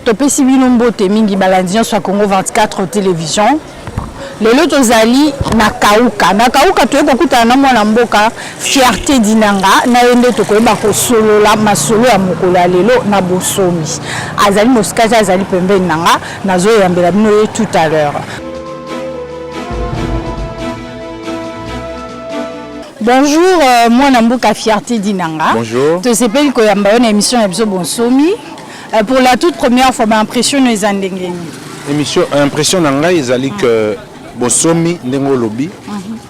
topesi bino mbote mingi balandian sur Congo 24 télévision. Lelo tozali na kauka toyeko kutana na mwana mboka fierté dinanga na yende tokoyeba ko solola masolo ya mokola lelo na bosomi. Azali moskaja azali pembeni nanga nazo yambela bino tout à l'heure. Bonjour, mwana mboka fierté dinanga. Bonjour. To sepeli ko yamba une émission ya biso bonsomi. Pour la toute première fois impression les andengeni. Émission impression nanga ezali que Bosomi Ndengo Lobi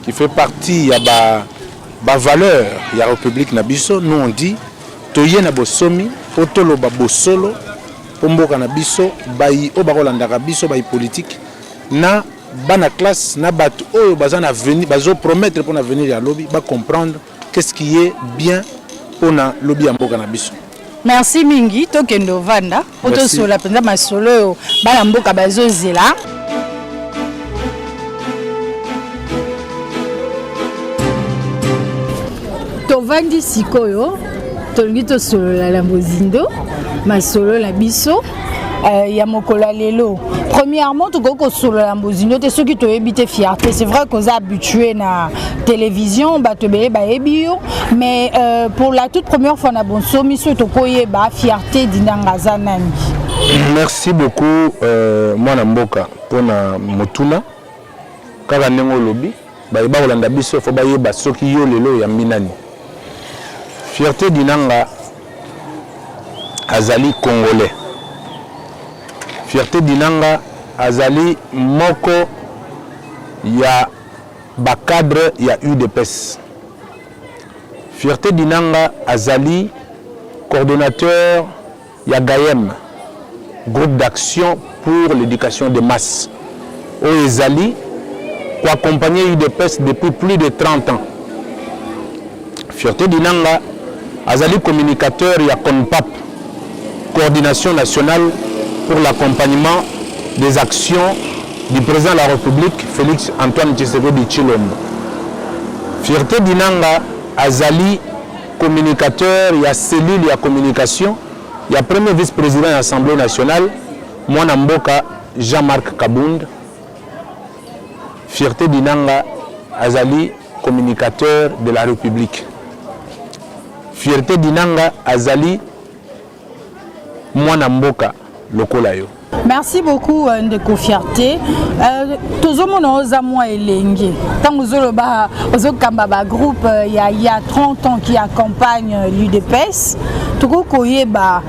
qui fait partie ya ba valeur ya République na biso. Nous on dit toye na Bosomi otoloba bosolo pomboka na biso bai obakolanda biso bai politique na bana classe na batu oyo bazana venir bazo promettre pour l'avenir ya lobi ba comprendre qu'est-ce qui est bien pour na lobi ya mboka na biso. Merci mingi tokendo vanda poto sola penza masolo bana mboka bazo zela. Tovandi sikoyo tolingi to solo la mozindo masolo la biso ya mokola lelo. Premièrement to ko solo la mozindo te ceux qui to ebité fierté. C'est vrai qu'on est habitué na télévision ba to be ba ebio mais pour la toute première fois na bonsomi so to koyeba fierté dinanga zanani. Merci beaucoup mwana mboka pona motuna kaka ndengo lobi ba yeba kolanda biso fo ba yeba soki yo lelo ya minani. Fierté dinanga azali congolais. Fierté dinanga azali moko ya bakadre ya UDPS. Fierté dinanga azali coordonnateur ya GAEM, groupe d'action pour l'éducation des masses. Ezali pour accompagner UDPS depuis plus de 30 ans. Fierté dinanga azali communicateur ya CONPAP, coordination nationale pour l'accompagnement des actions du président de la République Félix Antoine Tshisekedi Tshilombo. Fierté dinanga azali communicateur ya cellule ya communication ya premier vice-président de l'Assemblée nationale mwana mboka Jean-Marc Kabound. Fierté dinanga azali communicateur de la République. Fierté dinanga azali mwana mboka lokola yo. Merci beaucoup Ndeko Fierté. Tozomona oza mwa elenge. Tango zoloba ozokamba ba groupe il y a 30 ans qui accompagne l'UDPS. Toko koyeba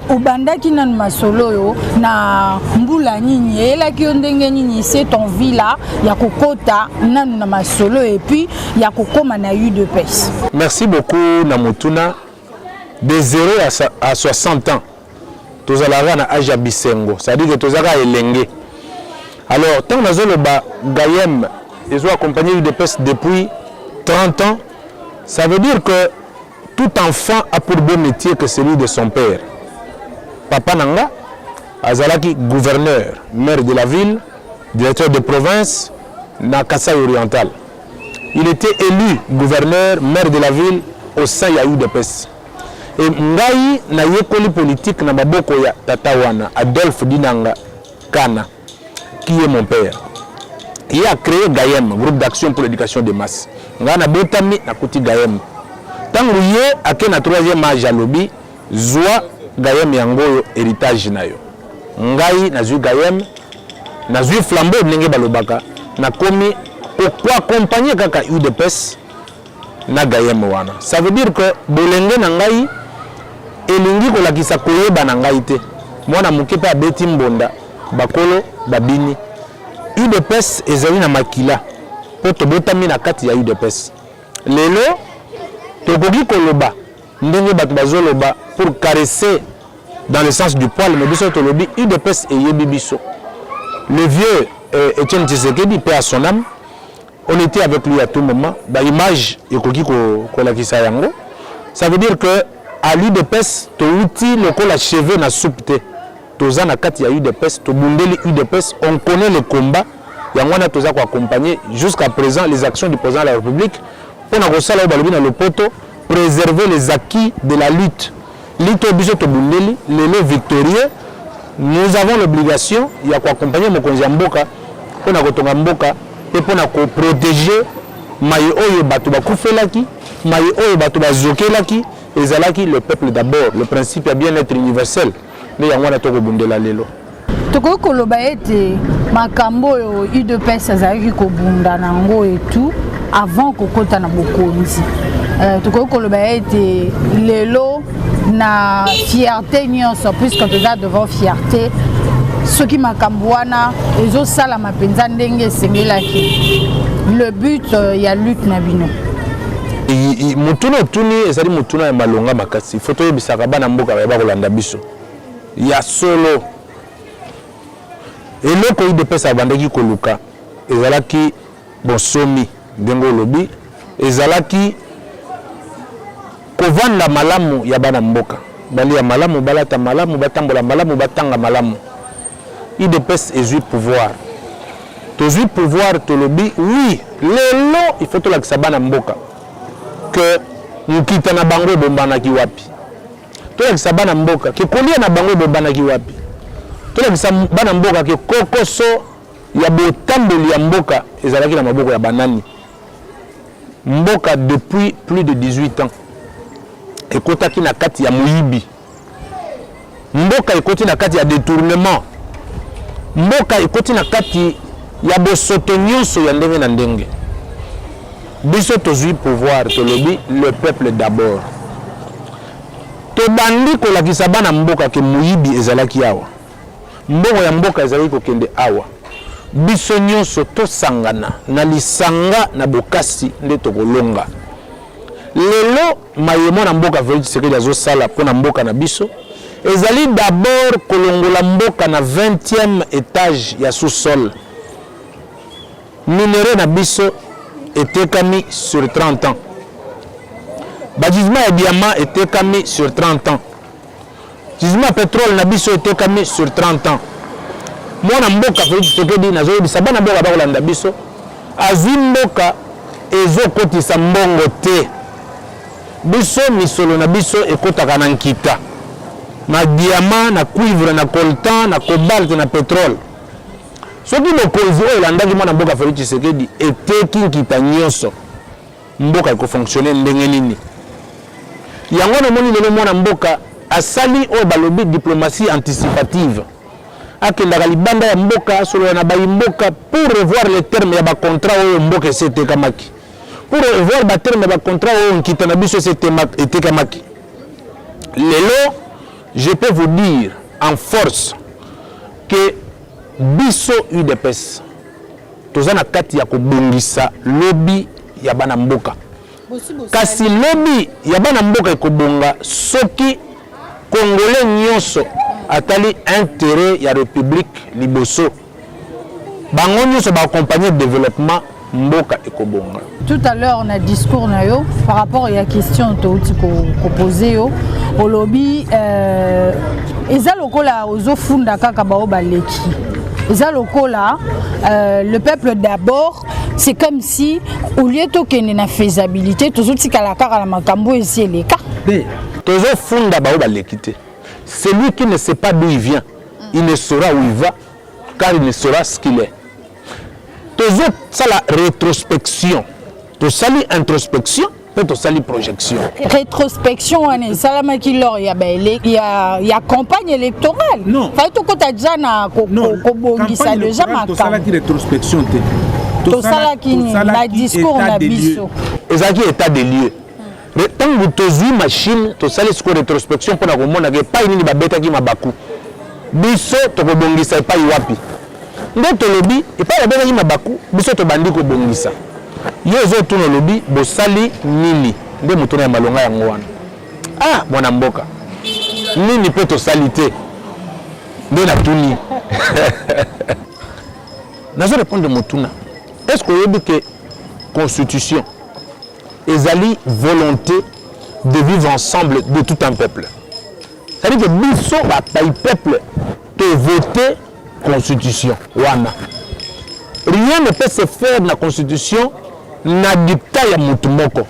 obandaki nan masolo yo na mbula nini elaki ndenge nini c'est ton villa ya kokota nan na masolo et puis ya kokoma na UDPS. Merci beaucoup Namutuna. De 0 à 60 ans. Tozalaka na âge bisengo, c'est-à-dire que tozalaka elenge. Alors, tant que nous GAEM, ils ont accompagné l'UDPS depuis 30 ans, ça veut dire que tout enfant a pour beau métier que celui de son père. Papa Nanga, azalaki gouverneur, maire de la ville, directeur de province, na Kasaï oriental. Il était élu gouverneur, maire de la ville au sein de l'UDPS. Et ngai na yekoli politique na maboko ya tatawana Adolphe Dinanga Kana qui est mon père. Il a créé GAEM, groupe d'action pour l'éducation des masses. Nga na betami na kuti GAEM. Tangu ye ake na 3e âge à lobi zwa GAEM yango héritage na yo. Ngai na zu GAEM na zu flambeau ndenge balobaka na komi ko accompagner kaka UDPS na GAEM wana. Ça veut dire que bolenge na ngai elingi kolakisa koyeba na ngai te mwana moke pe abeti mbonda bakolo babini UDPS ezali na makila po tobotami na kati ya UDPS lelo tokoki koloba ndenge bato bazoloba pour caresser dans le sens du poil mais biso tolobi UDPS eyebi biso. Le vieux Etienne Tshisekedi paix à son âme, on était avec lui à tout moment ba image ekoki kolakisa yango. Ça veut dire que à l'UDPS, tu outil le la cheveux na soupe toza na kati ya UDPS, to bundeli UDPS, on connaît le combat. Yangwana toza ko accompagner jusqu'à présent les actions du président de la République pour na kosala balobi na le poto préserver les acquis de la lutte. Lito biso to bundeli, lelo victorieux nous avons l'obligation d'accompagner mokonzi ya mboka pour kotonga mboka et pour protéger maye oyo bato bakufelaki, maye oyo bato bazokelaki, ezalaki le peuple d'abord, le principe ya bien-être universel. Mais yango na toko bundela lelo. Toko koloba ete makambo oyo UDPS azalaki kobunda nango et tout avant kokota na bokonzi. Toko koloba ete lelo na fierté nyonso puisque toza devant fierté soki makambo wana ezosala mapenza ndenge esengelaki. Le but ya lutte na bino. Mutuna tuni ezali mutuna ya malonga makasi. Foto yebisaka bana mboka ba kolanda biso. Ya solo. Eloko UDPS abandaki koluka ezalaki bonsomi ndengo lobi ezalaki kovanda malamu ya bana mboka. Bali ya malamu balata malamu batambola malamu batanga malamu. UDPS ezui pouvoir. Tozui pouvoir tolobi oui lelo il faut to la kisabana mboka que mukita na bango bombana ki wapi to la kisabana mboka ke kolia na bango bombana ki wapi to la kisabana mboka ke kokoso ya botambeli ya mboka ezalaki na maboko ya banani mboka depuis plus de 18 ans ekotaki na kati ya muyibi mboka ekoti na kati ya détournement mboka ekoti na kati ya bosoto nyonso ya ndenge na ndenge biso tozwi pouvoir tolobi le peuple d'abord tobandi kolakisa bana mboka ke muyibi ezalaki awa mbongo ya mboka ezalaki kokende awa biso nyonso tosangana na lisanga na bokasi nde tokolonga lelo mayemo na mboka Félix Tshisekedi azosala mpona mboka na biso ezali d'abord kolongola mboka na 20e étage ya sous-sol minéraux na biso etekami sur 30 ans. Gisement et diamant etekami sur 30 ans. Gisement pétrole na biso etekami sur 30 ans. Mwana mboka Félix Tshisekedi nazoyebisa bana mboka bakolanda biso azwi mboka ezokotisa mbongo te. Biso misolo na biso ekotaka na nkita. Na diamant, na cuivre, na coltan, na cobalt, na pétrole. Ce qui me cause olandaki mwana mboka Félix Tshisekedi eteki nkita nyonso mboka eko fonctionner ndenge nini yango na moni lelo mwana mboka asali oyo balobi diplomatie anticipative akendaka libanda ya mboka solo na bayi mboka pour revoir les termes ya ba contrat oyo mboka esetekamaki pour revoir ba termes ya ba contrat oyo nkita na biso etekamaki lelo je peux vous dire en force que biso UDPS toza na kati ya kobongisa lobby ya bana mboka kasi lobby ya bana mboka ekobonga soki congolais nyonso atali intérêt ya république liboso bango nyonso ba accompagner développement mboka ekobonga. Tout à l'heure on a discours na yo par rapport à la question touti ko poser yo au lobby eza lokola ozofunda kaka bao baleki. Le peuple d'abord, c'est comme si au lieu de la faisabilité, tout ce qui est la makambo ici les cas. Celui qui ne sait pas d'où il vient, il ne saura où il va, car il ne saura ce qu'il est. Ça la rétrospection, tout ça l'introspection. Totali projection. Rétrospection, il y a campagne électorale. Non. Fait que tu as déjà na ça déjà ma rétrospection. Tout ça qui la discours na biso. Ezaki état des lieux. Tant que tu as une machine, tu as une rétrospection pour la comprendre que pas une babeta qui m'a baku. Biso to kobongisa pas wapi. Ndo to lobi et pas la babeta qui m'a baku, biso to bandi ko bongisa. Yozo tuno lobi bosali nini nde mutuna ya malonga ya ngwana ah mwana mboka nini pe to salite nde na tuni nazo répondre mutuna est-ce que vous dites que constitution ezali volonté de vivre ensemble de tout un peuple ça veut dire que biso ba peuple te voter constitution wana rien ne peut se faire dans la constitution na dictat ya mutu moko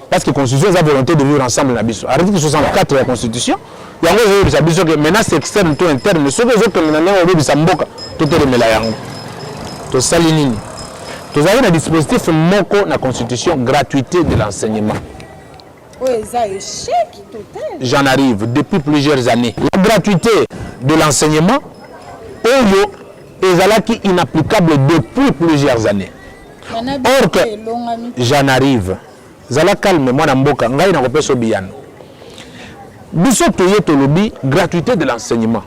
parce que la constitution a la volonté de vivre ensemble na biso article 64 de la constitution Maintenant, c'est externe, tout interne. Ce que je veux que nous tout est remis là. Tout ça, nous avons un dispositif MOCO, la constitution, gratuité de l'enseignement. Oui, ça échec total. J'en arrive depuis plusieurs années. La gratuité de l'enseignement, est inapplicable depuis plusieurs années. Or que j'en arrive. Zala calme, moi namboka, ngai na kopeso biyano. Biso toye tolobi gratuité de l'enseignement.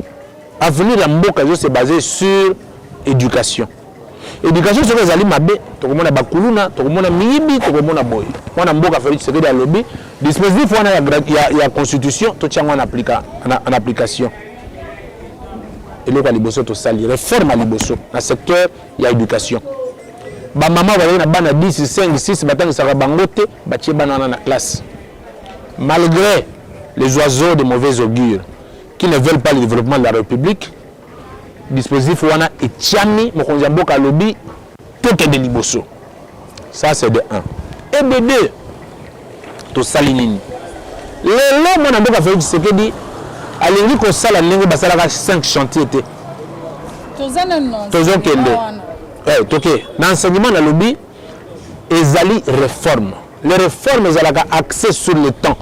Avenir ya mboka yo se basé sur éducation. Éducation sur les aliments mabe, tokomona bakuluna, tokomona miyibi, tokomona boy. Moi namboka Félix Tshisekedi alobi dispositif wana ya constitution to tiango en application. Et le liboso to sali réforme à liboso dans secteur ya éducation. Ba maman va na bana 10 5 6 batang saka bangote ba tie bana na classe. Malgré les oiseaux de mauvais augure qui ne veulent pas le développement de la République, dispositif wana etiami mokonzi ya mboka lobi toke de liboso. Ça c'est de 1. Et de 2 to sali nini. Lelo mona mboka Félix Tshisekedi alingi ko sala ndenge basalaka 5 chantiers te. Tozo kende. Toke, dans l'enseignement na lobby, ezali réforme. Les réformes ezalaka axées sur le temps.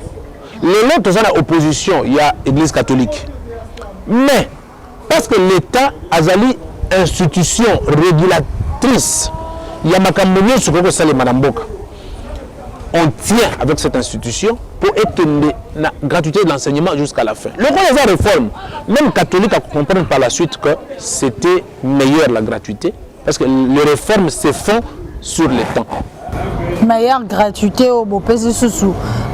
Les autres sont en opposition, il y a l'Église catholique. Mais parce que l'État azali institution régulatrice, il y a makambo sur que ça les madamboka. On tient avec cette institution pour étendre la gratuité de l'enseignement jusqu'à la fin. Le roi des réformes, même catholique a compris par la suite que c'était meilleur la gratuité. Parce que les réformes se font sur le temps. Meilleure gratuité au bopesi susu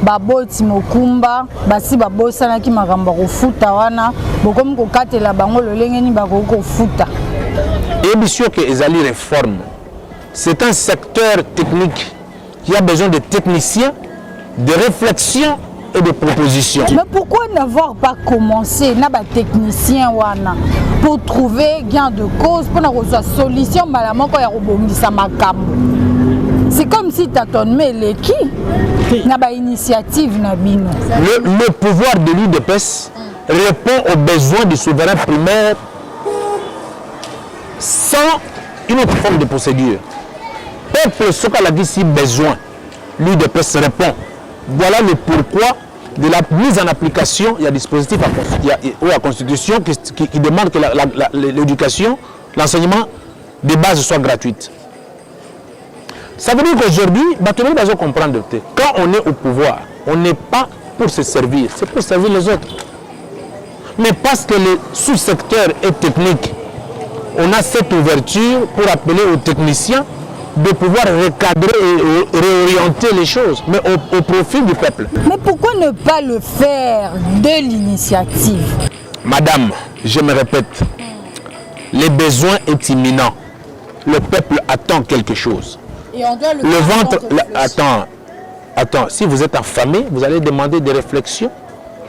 baboti mokumba basi babosana ki makambo kofuta wana bokomi kokatela bango lolengeni bakofuta. Et bien sûr que ezali réforme. C'est un secteur technique qui a besoin de techniciens, de réflexion et de propositions. Mais pourquoi n'avoir pas commencé na ba technicien wana pour trouver gain de cause pour avoir une solution malamoko ya kobongisa makambo. C'est comme si tu as ton qui na ba initiative na bino. Le pouvoir de l'UDPS répond aux besoins du souverain primaire sans une autre forme de procédure. Peuple ce qu'elle a dit si besoin, l'UDPS répond. Voilà le pourquoi de la mise en application, il y a un dispositif à la Constitution qui demande que l'éducation, l'enseignement de base soit gratuite. Ça veut dire qu'aujourd'hui, tout le monde doit comprendre que quand on est au pouvoir, on n'est pas pour se servir, c'est pour servir les autres. Mais parce que le sous-secteur est technique, on a cette ouverture pour appeler aux techniciens de pouvoir recadrer et réorienter les choses, mais au profit du peuple. Mais pourquoi ne pas le faire de l'initiative? Madame, je me répète, le besoin est imminent. Le peuple attend quelque chose. Et on doit le ventre... Attends, si vous êtes affamé, vous allez demander des réflexions.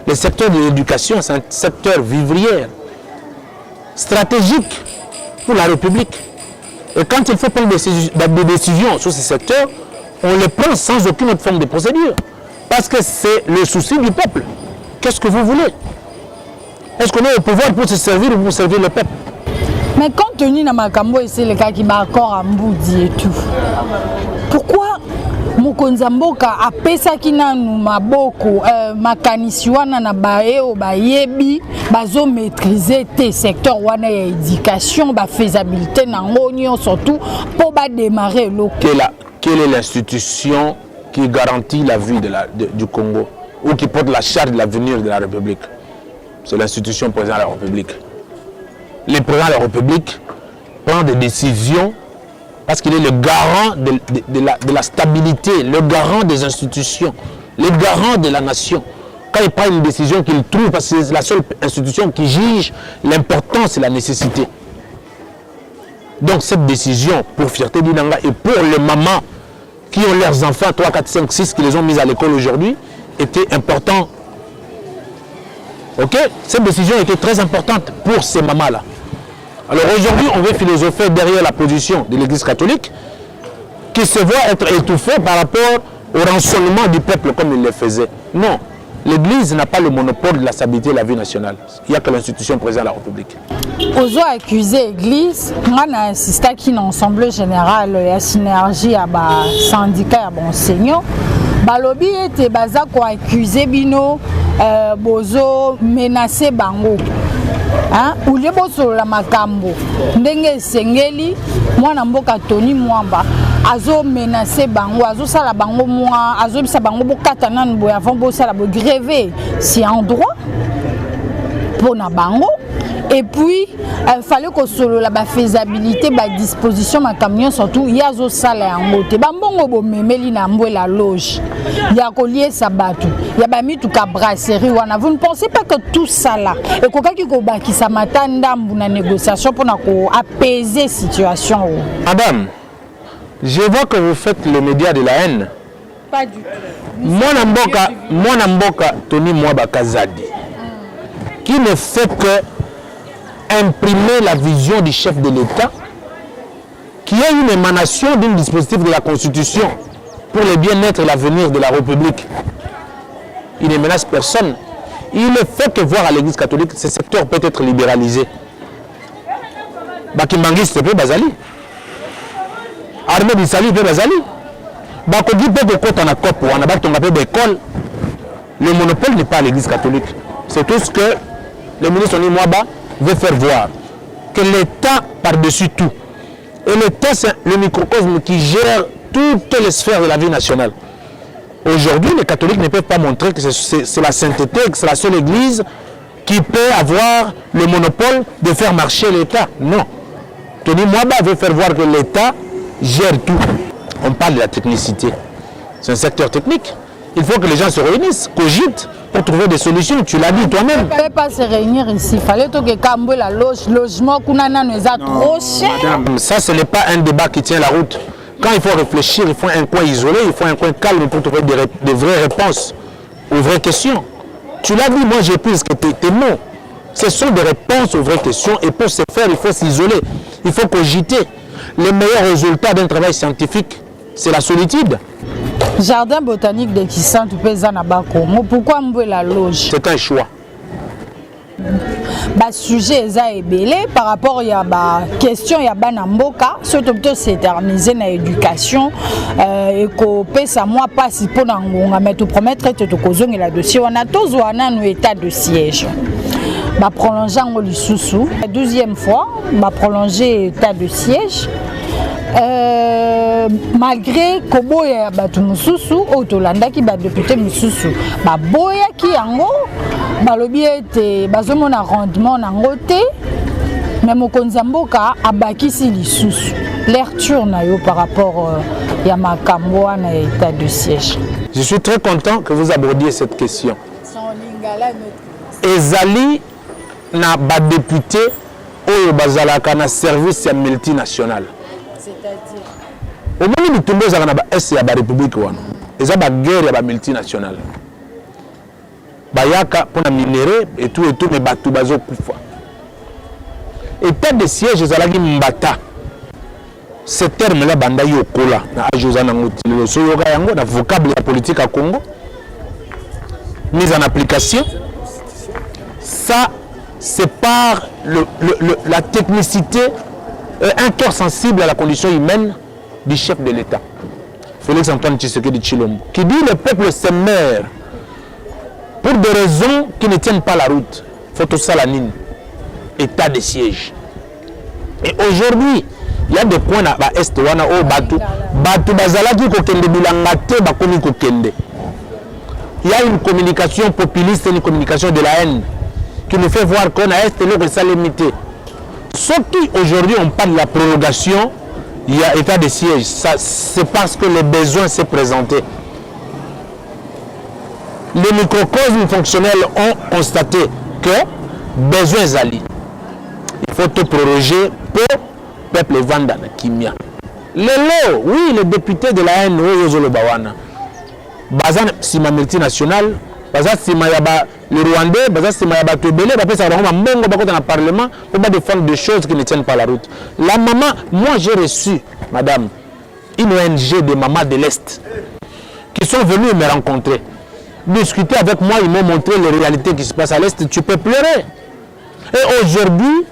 Le secteur de l'éducation, c'est un secteur vivrière, stratégique pour la République. Et quand il faut prendre des décisions sur ce secteur, on les prend sans aucune autre forme de procédure. Parce que c'est le souci du peuple. Qu'est-ce que vous voulez? Est-ce qu'on est au pouvoir pour se servir ou pour servir le peuple? Mais compte tenu de Makambo et c'est le cas qui m'a encore à Mboudi et tout, pourquoi Mokonzi Mboka a pesaki nanu maboko makanisi wana na baeo bayebi bazo maîtriser tes secteurs wana ya éducation ba faisabilité nango surtout pour ba démarrer le quelle est l'institution qui garantit la vie du Congo ou qui porte la charge de l'avenir de la République? C'est l'institution président de la République. Le président de la République prend des décisions parce qu'il est le garant de la stabilité, le garant des institutions, le garant de la nation. Quand il prend une décision qu'il trouve, parce que c'est la seule institution qui juge l'importance et la nécessité. Donc cette décision, pour Fierté d'Inanga et pour les mamans qui ont leurs enfants, 3, 4, 5, 6, qui les ont mis à l'école aujourd'hui, était important. Ok? Cette décision était très importante pour ces mamans-là. Alors aujourd'hui, on veut philosopher derrière la position de l'Église catholique qui se voit être étouffée par rapport au rançonnement du peuple comme il le faisait. Non. l'Église n'a pas le monopole de la stabilité de la vie nationale. Il n'y a que l'institution présidente de la République. Ozo accusé l'Église, on a insisté qui dans l'Assemblée générale et la synergie à ba syndicat à enseignants. Balobi était baza ko accusé bino bozo menacé bango. Hein? Ou les bosso la makambo. Ndenge sengeli mwana mboka Tony Mwamba azo menacé bango azo sala bango moi azo bisa bango bokata nan boya avant bo sala bo gréver si en droit pour na bango. Et puis, il fallait que solo la faisabilité, la disposition, ma camion surtout, il y a zo sala en moté. Bambongo bo memeli na mbwe la loge. Il y a collier sabatu. Il y a bami tout ka brasserie wana. Vous ne pensez pas que tout ça là et koka ki ko ba ki sa matanda mbuna négociation pour na ko apaiser situation. Madame, je vois que vous faites le média de la haine. Pas du tout. Mon mboka Tony Mwamba Kazadi. Qui ne fait que imprimer la vision du chef de l'État, qui est une émanation d'un dispositif de la Constitution pour le bien-être et l'avenir de la République. Il ne menace personne. Il ne fait que voir à l'Église catholique ce secteur peut être libéralisé. Bakimangis peut bazali. Armée d'Isali peut bazali. Bakogi peut côté na cop ou on a battu on appelle d'école. Le monopole n'est pas à l'Église catholique. C'est tout ce que le ministre Tony Mwamba veut faire voir que l'État par-dessus tout. Et l'État, c'est le microcosme qui gère toutes les sphères de la vie nationale. Aujourd'hui, les catholiques ne peuvent pas montrer que c'est la sainteté, que c'est la seule église qui peut avoir le monopole de faire marcher l'État. Non. Tony Mwamba veut faire voir que l'État gère tout. On parle de la technicité. C'est un secteur technique. Il faut que les gens se réunissent, cogitent pour trouver des solutions. Tu l'as dit toi-même. On ne peut pas se réunir ici. Il fallait que Kambo la loge, logement, Kunana nous a trop cher. Ça, ce n'est pas un débat qui tient la route. Quand il faut réfléchir, il faut un coin isolé, il faut un coin calme pour trouver des vraies réponses aux vraies questions. Tu l'as dit, moi j'ai pris tes mots. Ce sont des réponses aux vraies questions et pour ce faire, il faut s'isoler. Il faut cogiter. Le meilleur résultat d'un travail scientifique, c'est la solitude. Jardin botanique de Kissan, tu peux en avoir. Pourquoi mboué la loge? C'est un choix. Bah, sujet est belé par rapport à la question il y a banamboka surtout plutôt s'éterniser dans l'éducation et qu'on paie ça moi pas si pour n'angonga mais te promettre que tu causes là dossier on a tous un état de siège bah prolonger en lisusu la deuxième fois bah prolonger état de siège malgré que boya batu mususu otolanda ki ba député mususu ba boya ki yango balobi ete bazomona rendement nango te mais mokonzi mboka abakisi lisusu lecture na yo par rapport ya makambo na état de siège. Je suis très content que vous abordiez cette question. Ezali na ba député oyo bazalaka na service ya multinational. C'est-à-dire au moment où tout le monde est à la République, il y a une guerre multinationale. Il y a pour minerai et tout, mais il y a des état de siège, il y a des mbata. Ce terme-là, il y a un vocable politique à Congo, mise en application. Ça, c'est par la technicité, un cœur sensible à la condition humaine du chef de l'État, Félix Antoine Tshisekedi Tshilombo, qui dit le peuple se meurt pour des raisons qui ne tiennent pas la route. Photo Salanine, état de siège. Et aujourd'hui, il y a des points à l'Est, il y a une communication populiste, une communication de la haine qui nous fait voir qu'on a Est et l'autre est limité. Surtout aujourd'hui, on parle de la prolongation. Il y a état de siège, c'est parce que le besoin s'est présenté. Les microcosmes fonctionnels ont constaté que besoin zali. Il faut tout proroger pour le peuple vanda na kimia. Lelo, oui, les députés de la haine, Yozolo Bawana. Bazan sima multinational, bazan sima yaba le Rwandais, bazan sima yaba Tobele, bazan sima yaba Mbongo, bazan dans le Parlement, pour pas défendre des choses qui ne tiennent pas la route. La maman, moi j'ai reçu, madame, une ONG de mamans de l'Est qui sont venus me rencontrer. discuté avec moi, ils m'ont montré les réalités qui se passent à l'Est, tu peux pleurer. Et aujourd'hui,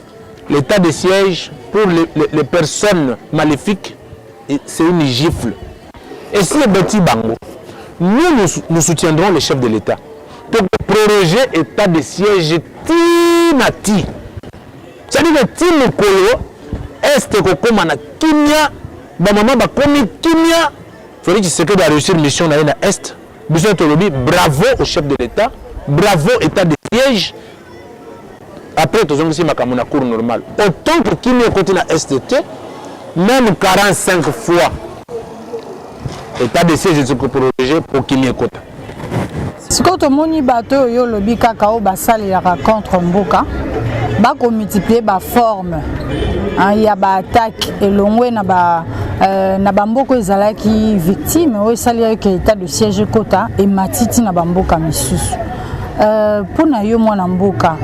l'état de siège pour les personnes maléfiques, c'est une gifle. Et si le petit bango, nous soutiendrons le chef de l'État pour proroger l'état de siège tinati. C'est-à-dire que Tinokolo, Est Kokomana Kimia, Bamama Bakomi Kimia, Félix Tshisekedi a réussi une mission dans l'Est. Bravo au chef de l'État, bravo état de siège. Après, tout le monde a cours normal. Autant que Kimia côté la STT, même 45 fois, état de siège est prorogé pour Kimia côté. Si quand on y bateau yo lobi kakao basali la contre mboka, ba ko multiplier ba forme. Il y a ba attaque et longwe na ba mboko ezalaki victime o sali avec état de siège kota et matiti na ba mboka misusu. Pour na yo mwana mboka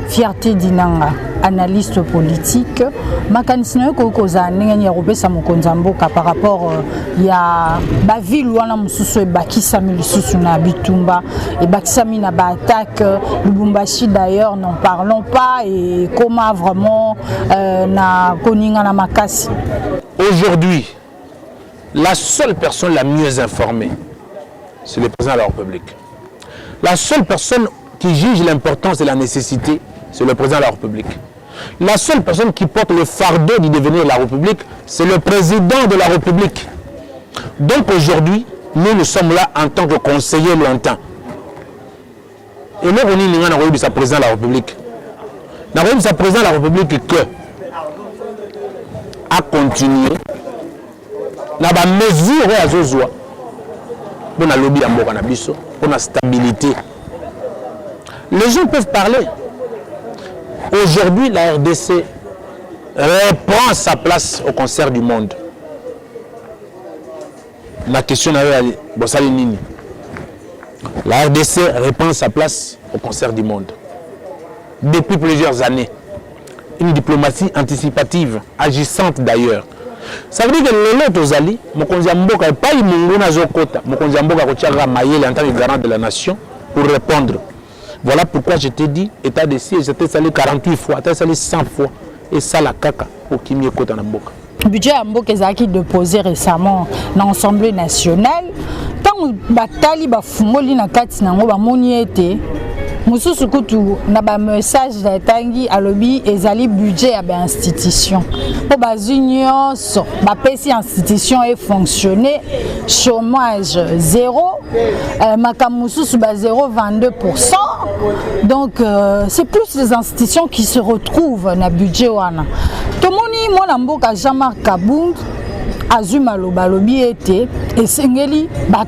fierté dinanga analyste politique makanisi na ko koza ndenge ya kopesa mokonza mboka par rapport ya ba ville wana mususu ebakisami lisusu na bitumba ebakisami na ba attaque Lubumbashi d'ailleurs n'en parlons pas et comment vraiment na koninga na makasi. Aujourd'hui, la seule personne la mieux informée, c'est le président de la République. La seule personne qui juge l'importance et la nécessité, c'est le président de la République. La seule personne qui porte le fardeau du devenir de la République, c'est le président de la République. Donc aujourd'hui, nous sommes là en tant que conseillers lointains. Et nous, on a eu sa président de la République. Nous avons eu sa président de la République que a continué na ba mesure ya zozwa pour la lobby en Mboka na biso pour la stabilité. Les gens peuvent parler. Aujourd'hui, la RDC reprend sa place au concert du monde. La question est Bossali Nini. La RDC reprend sa place au concert du monde. Depuis plusieurs années. Une diplomatie anticipative, agissante d'ailleurs. Ça veut dire que le lot aux alliés, Mokonzi Mboka n'est pas Imunguna Zokota, Mokonzi Mboka Kotiaga Mayele en tant que garant de la nation pour répondre. Voilà pourquoi je t'ai dit, état de siège, j'étais salé 48 fois, j'étais salé 100 fois, et ça la caca pour qui m'y écoute en Mboka. Le budget à Mboka est déposé récemment dans l'Assemblée nationale. Tant que Batali Bafungoli na kati na ngoba moni été. Mususu kutu na ba message da tangi alobi ezali budget ya ba institution po bazunion so ba pesi institution et fonctionner chômage zéro makamususu ba 0,22%. Donc c'est plus les institutions qui se retrouvent na budget wana tomoni mwana mboka Jean-Marc Kabund Azuma lobalobi été et sengeli ba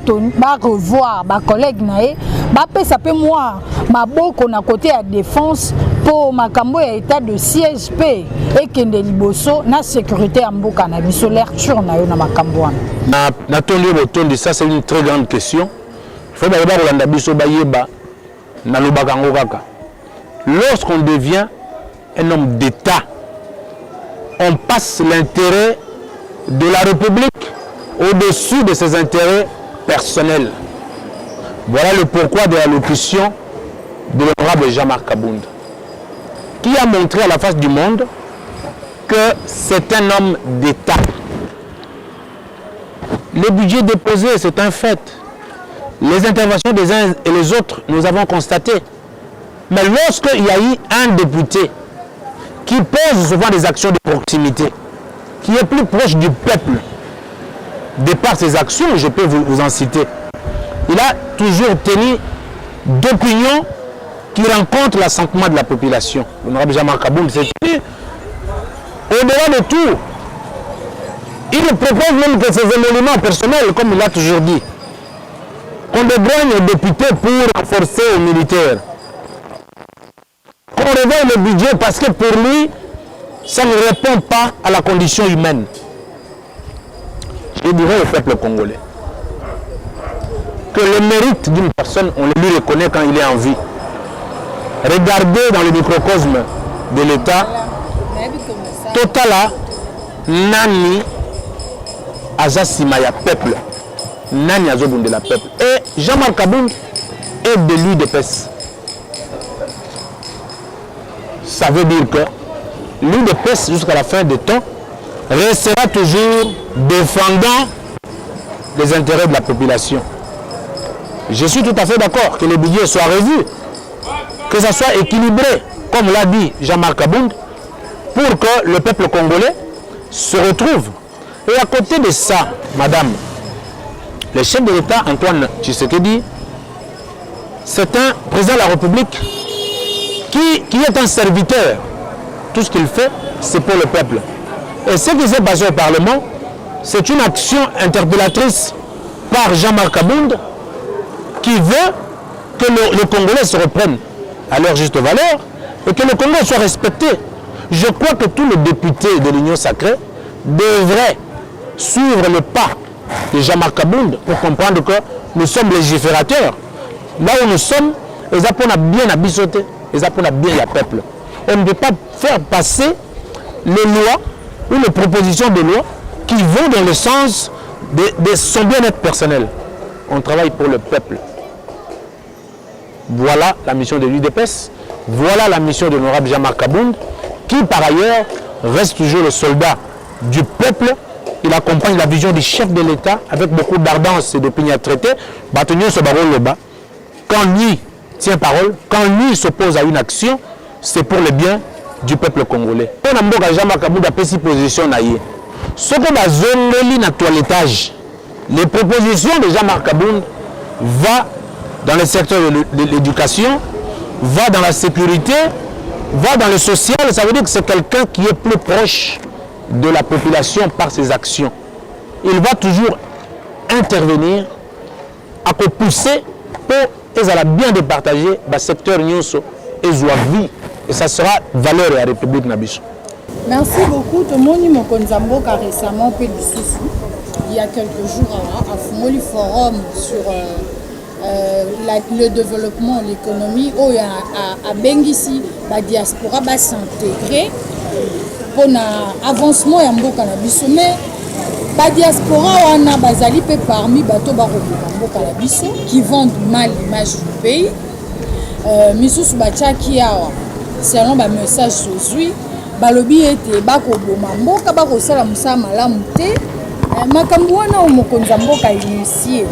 revoir ba collègue nae ba pesa pe moi maboko na côté à défense pour makambo ya état de siège pe et kende liboso na sécurité ya mboka na biso lecture na yo na makambo wana na tondi botondi. Ça c'est une très grande question. Il faut d'abord kolanda biso bayeba na lobaka ngo kaka. Lorsqu'on devient un homme d'État, on passe l'intérêt de la République au-dessus de ses intérêts personnels. Voilà le pourquoi de l'allocution de l'honorable Jean-Marc Kabund, qui a montré à la face du monde que c'est un homme d'État. Le budget déposé, c'est un fait. Les interventions des uns et les autres, nous avons constaté. Mais lorsqu'il y a eu un député qui pose souvent des actions de proximité, qui est plus proche du peuple, de par ses actions, je peux vous en citer. Il a toujours tenu d'opinions qui rencontrent l'assentiment de la population. L'honorable Jean-Marc Kabund, c'est au-delà de tout. Il propose même que ses émoluments personnels, comme il a toujours dit, qu'on dégraigne les députés pour renforcer aux militaires. Qu'on réveille le budget parce que pour lui, ça ne répond pas à la condition humaine. Je dirais au peuple congolais que le mérite d'une personne, on le lui reconnaît quand il est en vie. Regardez dans le microcosme de l'État, Totala, Nani, Azasimaya, peuple. Nani Azobunde la peuple. Et Jean-Marc Kabund et de l'UDPS. Ça veut dire que l'UDPS, jusqu'à la fin des temps, restera toujours défendant les intérêts de la population. Je suis tout à fait d'accord que le budget soit revu, que ça soit équilibré, comme l'a dit Jean-Marc Abound, pour que le peuple congolais se retrouve. Et à côté de ça, madame, le chef de l'État, Antoine Tshisekedi, c'est un président de la République qui est un serviteur. Tout ce qu'il fait, c'est pour le peuple. Et ce qui s'est passé au Parlement, c'est une action interpellatrice par Jean-Marc Abound qui veut que le Congolais se reprenne à leur juste valeur et que le Congo soit respecté. Je crois que tous les députés de l'Union sacrée devraient suivre le pas de Jean-Marc Abound pour comprendre que nous sommes légiférateurs. Là où nous sommes, ils apprennent à bien abisoter, ils apprennent à bien le peuple. On ne peut pas faire passer les lois ou les propositions de loi qui vont dans le sens de son bien-être personnel. On travaille pour le peuple. Voilà la mission de l'UDPS, voilà la mission de l'honorable Jean-Marc Abound, qui par ailleurs reste toujours le soldat du peuple. Il accompagne la vision du chef de l'État avec beaucoup d'ardence et d'opiniâtreté. Quand lui tient parole, quand lui s'oppose à une action, c'est pour le bien du peuple congolais. On a dit Jean-Marc Abound a pris position. Ce qu'on a zoné na toilettage, les propositions de Jean-Marc Abound vont dans le secteur de l'éducation, va dans la sécurité, va dans le social. Ça veut dire que c'est quelqu'un qui est plus proche de la population par ses actions. Il va toujours intervenir à pousser pour bien départager le secteur Nyonso et vie. Et ça sera valeur de la République Nabiso. Merci beaucoup. Tout le monde m'a récemment il y a quelques jours à Fumoli Forum sur le développement, l'économie, où il y a Bengisi, la diaspora va s'intégrer pour l'avancement de Mboka Nabiso. Mais la diaspora, on a bazali parmi bateaux Mboka Nabiso qui vendent mal l'image du pays. Misusu Bachaki, selon le message aujourd'hui, balobi ete bakoboma mboka bakosala musala malamu te makambo wana omokonzi mboka initié.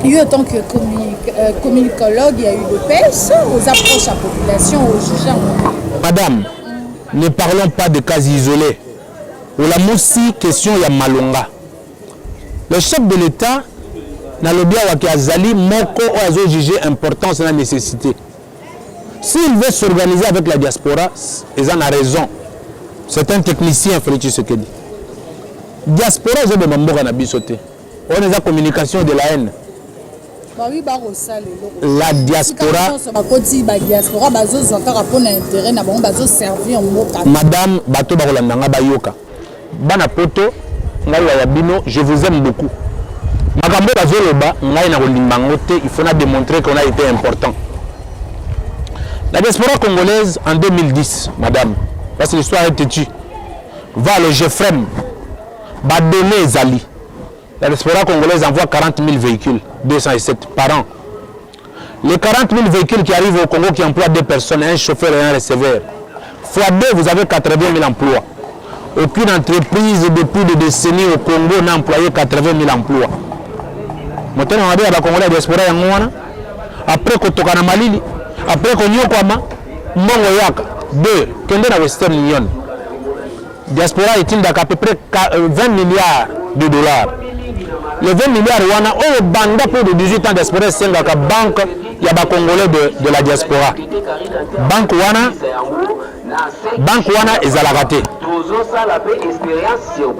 Lui, en tant que communicologue, il y a eu de pêche aux approches à la population, aux juges. Madame, ne parlons pas de cas isolés. Ou la moussi question il y a Malonga. Le chef de l'État n'a le bien qui a zali moko oazo jugé importance et la nécessité. S'il veut s'organiser avec la diaspora, ils en ont raison. C'est un technicien, Félix Tshisekedi. Diaspora, ils ont des mamboka na bisoté. On est en communication de la haine. La diaspora, madame Bato Barolandanga Bayoka, Bana Poto, je vous aime beaucoup. Makambo Bazoloba, il faut démontrer qu'on a été important. La diaspora congolaise en 2010, madame, parce que l'histoire est têtue, va le Jefrem, va donner Zali. La diaspora congolaise envoie 40 000 véhicules, 207 par an. Les 40 000 véhicules qui arrivent au Congo qui emploient 2 personnes, un chauffeur et un receveur. Fois 2, vous avez 80 000 emplois. Aucune entreprise depuis des décennies au Congo n'a employé 80 000 emplois. Maintenant, on a dit à la Congolais diaspora, après Kotokana Malili, après Konyokwama, Mbongo Yaka, 2, Kende na Western Union. Diaspora est à peu près 20 milliards de dollars. Les 20 milliards, on a banda pour de 18 ans diaspora, c'est la banque, il y a des Congolais de la diaspora. Banque Wana est à la raté.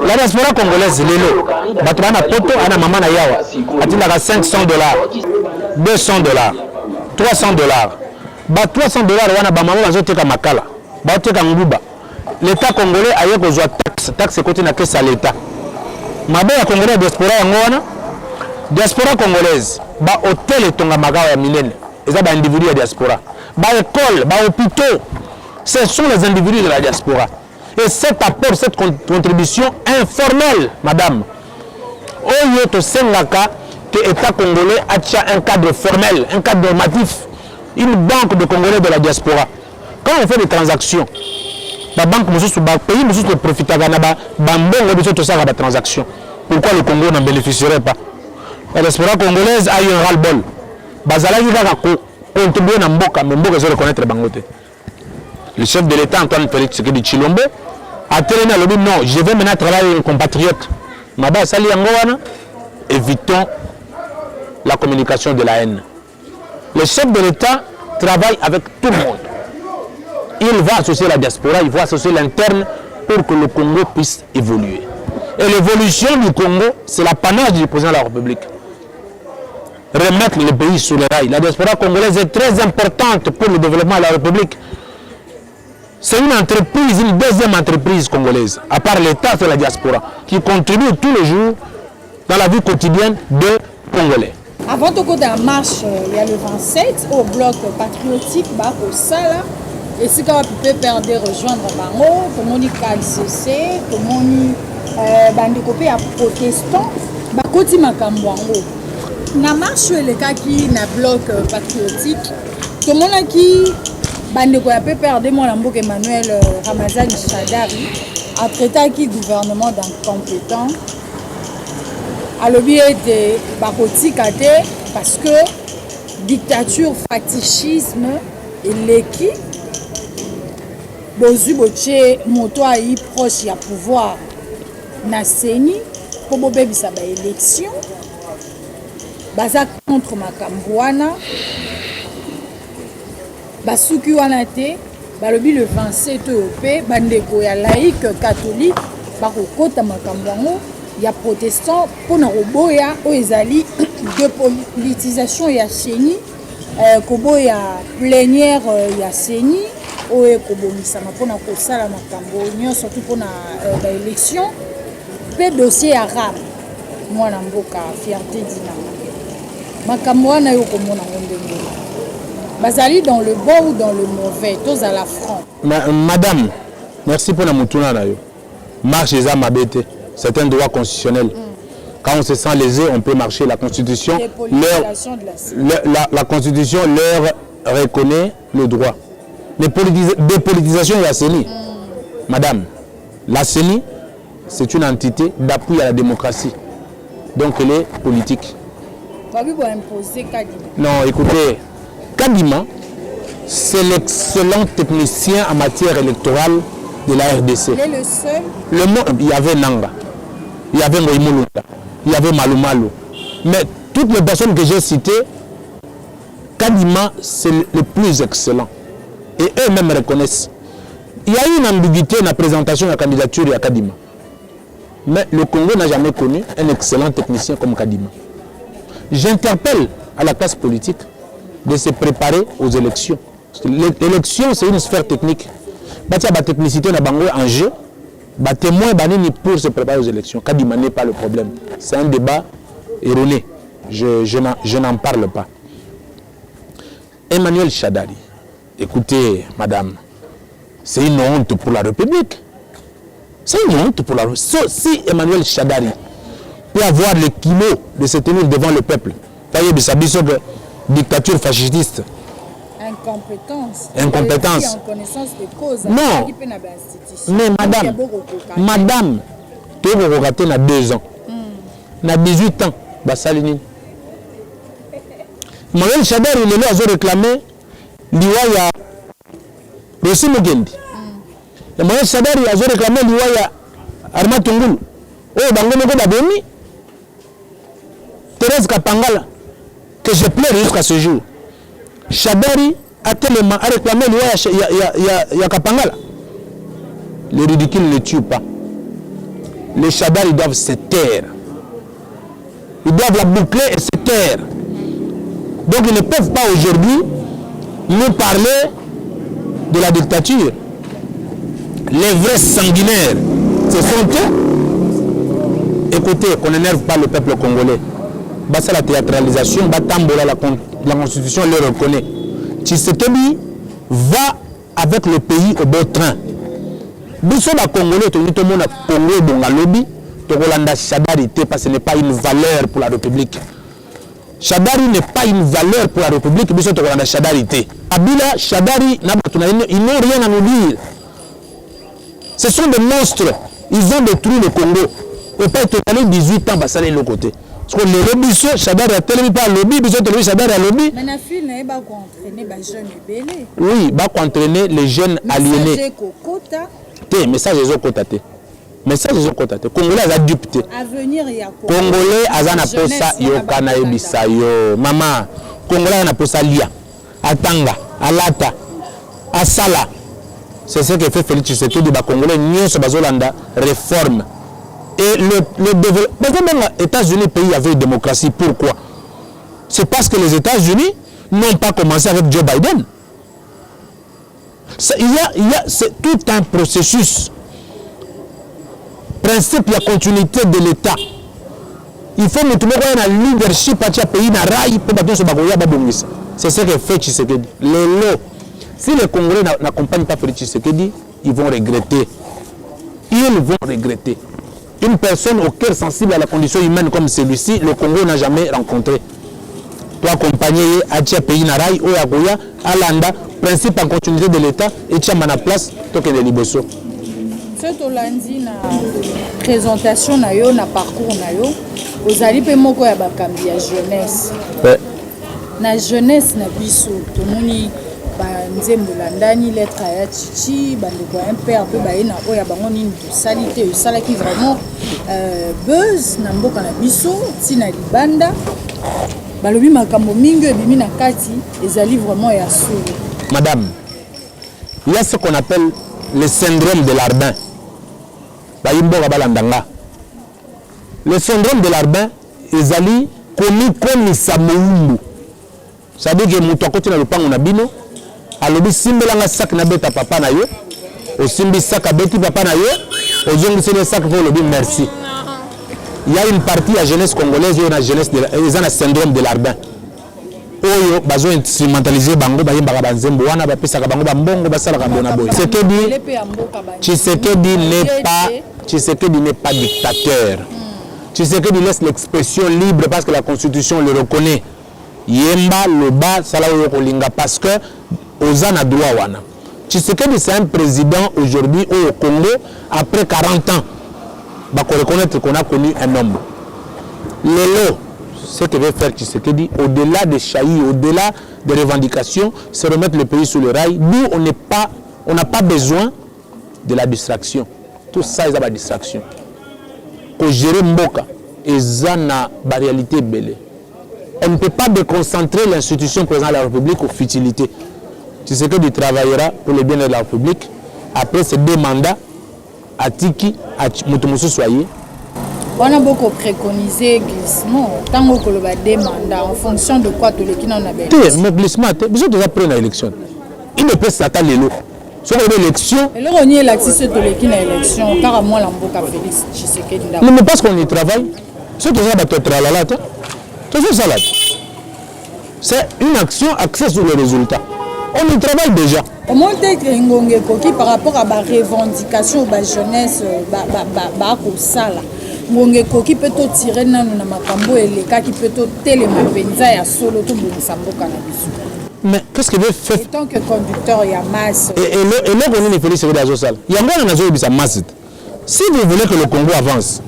La diaspora congolaise, Lélo, Batouana Poto, Ana Mamana Yawa, a 500 $, 200 $, 300 $. Ba 300 $, wana ba maman bazoteka makala. Ba oteka nguba. L'État congolais a eu besoin de taxe côté na caisse à l'État. Mabe ya congolais diaspora yango diaspora congolaise ba hôtel etonga magawa ya minene eza ba individu ya diaspora ba école ba hôpitaux ce sont les individus de la diaspora et cet apport cette contribution informelle madame oyo to sengaka que l'État congolais a un cadre formel, un cadre normatif, une banque de Congolais de la diaspora. Quand on fait des transactions, la banque, le pays, nous profite de la transaction. Pourquoi le Congo n'en bénéficierait pas? La diaspora congolaise a eu un ras-le-bol. Bazalaki va contribuer à Mboka, mais Mboka se reconnaître Bangote. Le chef de l'État, Antoine Félix Tshisekedi Tshilombo, a télé à l'objet, non, je vais maintenant travailler avec un compatriote. Maba Sali Angowana, évitons la communication de la haine. Le chef de l'État travaille avec tout le monde. Il va associer la diaspora, il va associer l'interne pour que le Congo puisse évoluer. Et l'évolution du Congo, c'est l'apanage du président de la République. Remettre le pays sur les rails. La diaspora congolaise est très importante pour le développement de la République. C'est une entreprise, une deuxième entreprise congolaise, à part l'État, c'est la diaspora, qui contribue tous les jours dans la vie quotidienne des Congolais. Avant de la marche, il y a le 27 au bloc patriotique, au Sala. Et si quand on peut perdre rejoindre Bango, comme on dit KCC, comme on dit bandé à protestants, bakoti makamwango. Na marche le cas qui na bloc patriotique, comme on a qui bandé ko peut perdre mon ambouk Emmanuel Ramazani Shadari a traité qui gouvernement d'incompétent. À l'objet de bakoti kate parce que dictature, fétichisme et l'équipe. Bozu boche moto ayi proche ya pouvoir na seni pour bobebisa ba élection baza contre makambo wana basuki wana te balobi le 27 pe bandeko ya laïque catholique bakokota makambo yango ya protestant pona koboya oyo ezali de politisation ya seni koboya plénière ya seni oye kobomisama mpona kosala makambo nyonso surtout mpona baélection mpe dossier arabe mwana mboka fierté dinama makambo wana yo komona ngo ndenge bazali dans le bon ou dans le mauvais tozala franc. Madame, merci pour la mutuna na yo. Marche eza mabe te, c'est un droit constitutionnel. Quand on se sent lésé, on peut marcher. La Constitution, la Constitution leur reconnaît le droit. Dépolitisation de la CENI. Madame, la CENI, c'est une entité d'appui à la démocratie. Donc elle est politique. Non, écoutez, Kadima, c'est l'excellent technicien en matière électorale de la RDC. Il est le seul. Il y avait Nanga, il y avait Moïmoulunda, il y avait Malumalu. Mais toutes les personnes que j'ai citées, Kadima, c'est le plus excellent. Et eux-mêmes reconnaissent. Il y a eu une ambiguïté dans la présentation de la candidature de Kadima. Mais le Congo n'a jamais connu un excellent technicien comme Kadima. J'interpelle à la classe politique de se préparer aux élections. L'élection, c'est une sphère technique. Il y a une technicité en jeu. Les témoins pour se préparer aux élections. Kadima n'est pas le problème. C'est un débat erroné. Je n'en parle pas. Emmanuel Shadari. Écoutez, madame, c'est une honte pour la République. C'est une honte pour la République. Si Emmanuel Shadari peut avoir le kilo de se tenir devant le peuple, dictature fasciste. Incompétence. En connaissance de cause. Non. Mais madame, tu es raté dans 2 ans. Dans 18 ans, Bassalini. Emmanuel Shadari, il est là à réclamer. Liwaya Rossi Mugendi. Emmanuel Shadari a réclamé Liwaya Arma Tungulu. Oh, Bangono Babemi. Thérèse Kapangala, que je pleure jusqu'à ce jour. Shadari a tellement réclamé Liwaya Kapangala. Le ridicule ne tue pas. Les Shadari doivent se taire. Ils doivent la boucler et se taire. Donc ils ne peuvent pas aujourd'hui nous parler de la dictature. Les vrais sanguinaires, ce sont eux. Écoutez, qu'on n'énerve pas le peuple congolais. C'est la théâtralisation, la Constitution le reconnaît. Tshisekedi va avec le pays au bon train. Biso ba Congolais, tout le monde a Congo dans la lobby, Togolanda Shadari, parce que ce n'est pas une valeur pour la République. Chadari n'est pas une valeur pour la République, mais c'est un Chadarité. Abila, Chadari, ils n'ont rien à nous dire. Ce sont des monstres. Ils ont détruit le Congo. Et pas être allé 18 ans, ça allait de l'autre côté. Parce que les lobbies, Chadari a tellement pas lobby, ils ont Chadari à lobby. Mais la fille n'a pas entraîné les jeunes libellés. Oui, il va entraîner les jeunes aliénés. Mais ça, ils ont cotaté. Mais ça, ils ont cotaté. Congolais, ils ont dupé. Avenir, il y a Congolais, ils ont ça, Yokana Ebisayo. Maman, Congolais, ils ont ça, Lia. Atanga, Alata, Asala. C'est ce que fait Félix Tshisekedi, les Congolais, nous sommes réforme. Et le développement des États-Unis, pays avec démocratie, pourquoi? C'est parce que les États-Unis n'ont pas commencé avec Joe Biden. C'est tout un processus. Principe, il y a continuité de l'État. Il faut que un leadership à ce pays, c'est ce que fait Tshisekedi. Si les Congolais n'accompagnent pas Félix Tshisekedi, ils vont regretter. Ils vont regretter. Une personne au cœur sensible à la condition humaine comme celui-ci, le Congo n'a jamais rencontré. Toi, accompagner à ce pays, Naraï, Oyagoya, Alanda, principe en continuité de l'État, et tu as ma place, toi qui es Liboso. Cette Hollandi, la présentation, na parcours, vous allez payer mon quoi à jeunesse. La jeunesse, na biso, tout le monde. Nzembo landani lettre ya chichi bandeko un père peu baina oya bango nini salité sala qui vraiment buzz na mboka na biso tina libanda balobi makambo mingi ebimi na kati ezali vraiment ya solo. Madame, il y a ce qu'on appelle le syndrome de l'Arbin. Bayimboka balandanga. Le syndrome de l'Arbin ezali komi samoumbu. Ça veut dire que muto akoti na lupango na bino alobi simbelanga sac na beta papa na yo osimbi sac abeti papa na yo ozongisi le sac pour lobi merci. Il y a une partie de la jeunesse congolaise et la jeunesse ils ont le syndrome de l'Arbin. Oyo bazo instrumentaliser bango bayembaka banzembo wana bapesaka bango bambongo basalaka bona boy. Tshisekedi n'est pas dictateur. Tshisekedi laisse l'expression libre parce que la constitution le reconnaît. Yemba le bas salawo kolinga parce que Ozana droit wana. Tshisekedi c'est un président aujourd'hui au Congo après 40 ans. Bah reconnaître qu'on a connu un homme. Lelo, ce que veut faire Tshisekedi, au-delà des chaillis, au-delà des revendications, c'est remettre le pays sur le rail. Nous, on n'a pas besoin de la distraction. Tout ça, c'est la distraction. Pour gérer Mboka, et ça n'a pas réalité belle. On ne peut pas déconcentrer l'institution présidente de la République aux futilités. Tshisekedi travaillera pour le bien de la République. Après ces 2 mandats, à Tiki, à Moutoumousou Soye. On a beaucoup préconisé glissement. Tant que le va demander en fonction de quoi tous les qui n'en a besoin. Mais glissement, vous êtes déjà pris dans l'élection. Il ne peut s'attendre les lots. Sur l'élection. Et là, on y est là, si c'est tous les qui n'ont élection, car à moi, l'amboka Félix Tshisekedi. Mais parce qu'on y travaille, c'est tout ça, tu tralala. C'est une action axée sur le résultat. On y travaille déjà. Comment est-ce par rapport à la revendication de la jeunesse, Koki peut tirer na makambo et les cas qui peut tellement penza ya solo tout bon samboka na biso. Mais qu'est-ce que veut faire tant que conducteur il y a masse et là on est Félix Tshisekedi sala. Il y a ngwana nazo bisa masse. Si vous voulez que le Congo avance,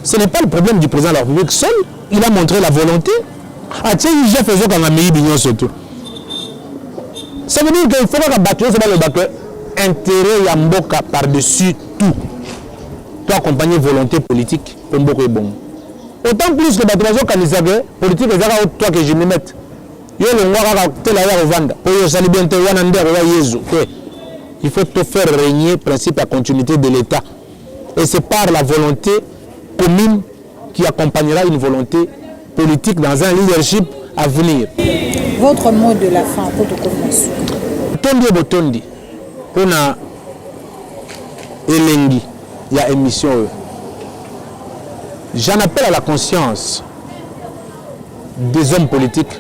ce n'est pas le problème du président de la République seul, il a montré la volonté. Ah tiens, il fait ça quand la meilleure bignon surtout. Ça veut dire qu'il faut pas battre c'est pas le battre intérêt ya mboka par-dessus tout. Toi accompagner volonté politique pour beaucoup est bon. Autant plus que battre kanisa que politique ezaka toi que je me mette. Yo le ngwa tel ya revendre. Pour yo sali bien te wana ndero ya Yesu. Il faut te faire régner principe à continuité de l'État. Et c'est par la volonté commune qui accompagnera une volonté politique dans un leadership à venir. Votre mot de la fin pour te commencer. Tondi botondi. Pona elengi ya émission. J'en appelle à la conscience des hommes politiques,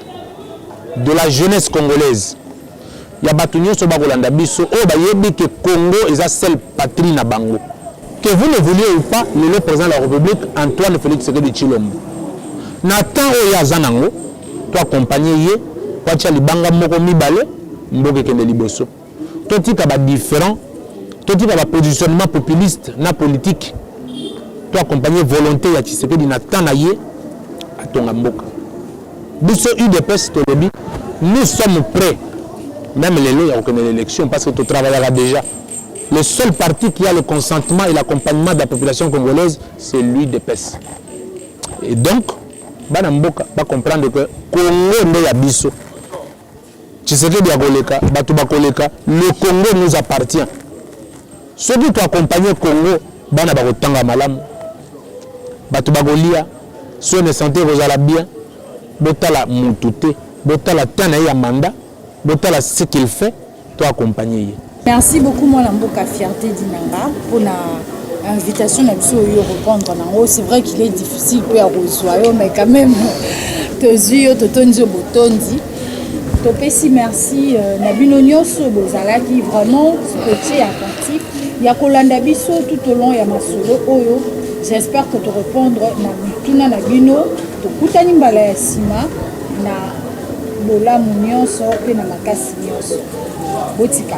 de la jeunesse congolaise. Il y a Batunyo Sobakolanda Biso, oh bayebi que Congo est la seule patrie na bango. Que vous ne vouliez ou pas, le président de la République, Antoine Félix Tshisekedi Tshilombo. Nathan Oya Zanango, to accompagner ye kwa tia libanga moko mibale mboke kende liboso to tika ba différent to tika ba positionnement populiste na politique to accompagner volonté ya Tshisekedi na temps na ye atonga mboka biso UDPS to lobi nous sommes prêts même les lois à l'élection parce que tu travailleras déjà. Le seul parti qui a le consentement et l'accompagnement de la population congolaise, c'est l'UDPS. Et donc, Banamboka va comprendre que Congo n'est pas biso. Tshisekedi a koleka, batu ba koleka, le Congo nous appartient. Ceux qui doivent accompagner le Congo, bana ba kotanga malamu. Batu ba golia, ceux ne santé rozala bien, botala mutute, botala tana ya mandat. Ce qu'il fait, toi accompagner. Merci beaucoup, moi, Lamboka Fierté Dinanga, pour l'invitation de répondre. C'est vrai qu'il est difficile de recevoir, mais quand même, tu merci. Nabino Nyoso Bozala qui vraiment petit attentif. Il y a Kolanda Bisso tout au long, il y a Masolo Oyo. J'espère que tu répondre na Nabino, tu Koutani Mbala Sima, na Bola Munyoso, et na Makasi Nyoso. Botika.